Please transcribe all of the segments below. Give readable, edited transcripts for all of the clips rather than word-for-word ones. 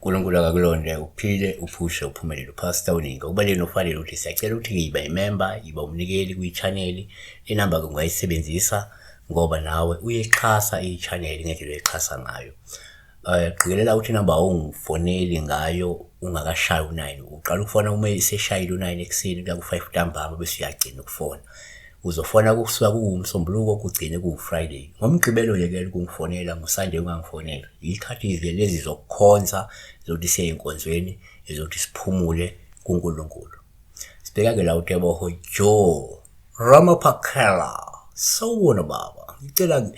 uNkulunkulu akakulonde uphile uphushe uphumelele uPastor uNingi. Okubalulekile ofanele ukuthi siyacela ukuthi yiba imember, yiba umnikeli kwi-channel. Inamba ungayisebenzisa ngoba nawe uyexhasa i-channel ngendlela oyexhasa ngayo. Qikelela ukuthi inamba awungifoneli ngayo ungakashayi u9. Uqala ukufona uma iseshayile u9 ekseni kuya ku5 ntambama bese uyagcina ukufona. Uzofona kusuka kuMsombuluko kugcine kuFriday. Ngomgqibelo yekela ukungifonela, ngoSunday ungangifonela. Ikhathi lezi zokukhonza zokuthi siye enkonzweni ezokuthi siphumule kuNkulunkulu. Sibheka ke la uTeboho Joe Ramaphakela. Sawubona baba. Ngicela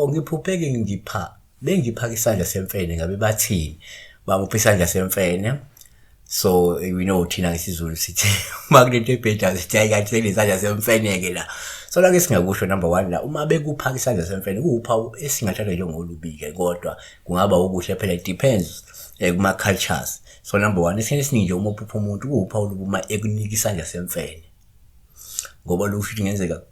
ngiphupheke bengipha isandla semfene ngabe bathini? Bamupha isandla semfene. So we know thina ngesizulu sithi makunento ebhedayo sithi ayikathi lesandla semfene-ke la. So la ke singakusho number 1 la uma bekuphaka isandla semfene kuwuphawu esingathatha njengolubi-ke kodwa kungaba ukuhle phela, it depends kuma cultures. So number 1 isikhathi esiningi nje uma uphupha umuntu kuwuphawu uma ekunika isandla semfene, ngoba lusho ukuthi ngenzeka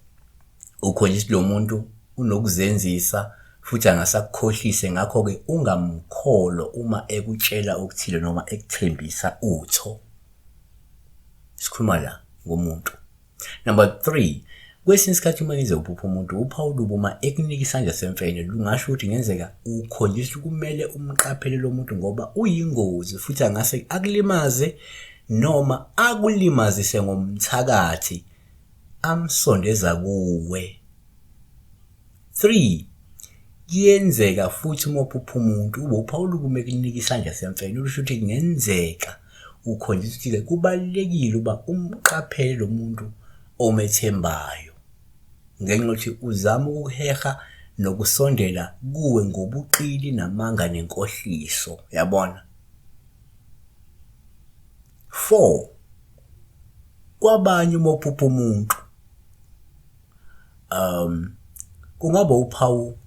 ukhonjiswa lo muntu unokuzenzisa futhi angasakukhohlise. Ngakho-ke ungamkholo uma ekutshela okuthile noma ekuthembisa utho. Sikhuluma la ngomuntu. Number 3, kwesinye isikhathi uma ngenzeka uphupha umuntu uphawu lubi uma ekunika isandla semfene, lungasho ukuthi ngenzeka ukhonjiswa kumele umqaphele lo muntu ngoba uyingozi futhi angase akulimaze noma akulimazise ngomthakathi amsondeza kuwe. 3, kuyenzeka futhi uma uphupha umuntu ube uphawu lubi uma ekunika isandla semfene, lusho ukuthi kungenzeka ukhonjiswa ukuthi kubalulekile uba umqaphele lo muntu omethembayo ngenxa yokuthi uzama ukuheha nokusondela kuwe ngobuqili namanga nenkohliso, yabona. 4, kwabanye uma uphupha umuntu kungaba uphawu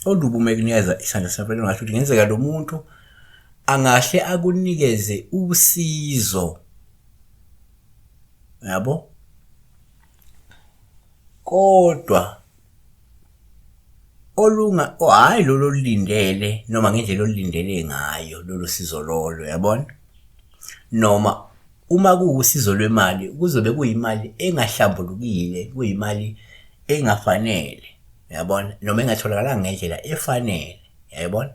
olubi uma ekunikeza isandla semfene, ngasho ukuthi ngenzeka lo muntu angahle akunikeze usizo, yabo, kodwa hayi lolo olulindele noma ngendlela olulindele ngayo lolo sizo lolo, yabona. Noma uma kuwusizo lwemali kuzobe kuyimali engahlambulukile, kuyimali engafanele, yabona, noma engatholakala ngendlela efanele, yayibona.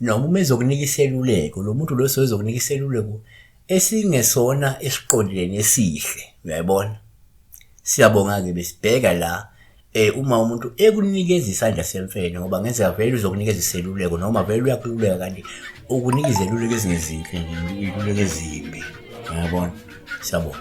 Noma uma ezokunika iseluleko, lo muntu lo ezokunika iseluleko esingesona esiqondile nesihle, uyayibona. Siyabonga-ke besibheka la uma umuntu ekunikeza isandla semfene, ngoba ngenzeka vele uzokunikeza iseluleko noma vele uyakhululeka kanti ukunika izeluleko ezingezinhle, iluleko ezimbi, uyabona. Siyabonga.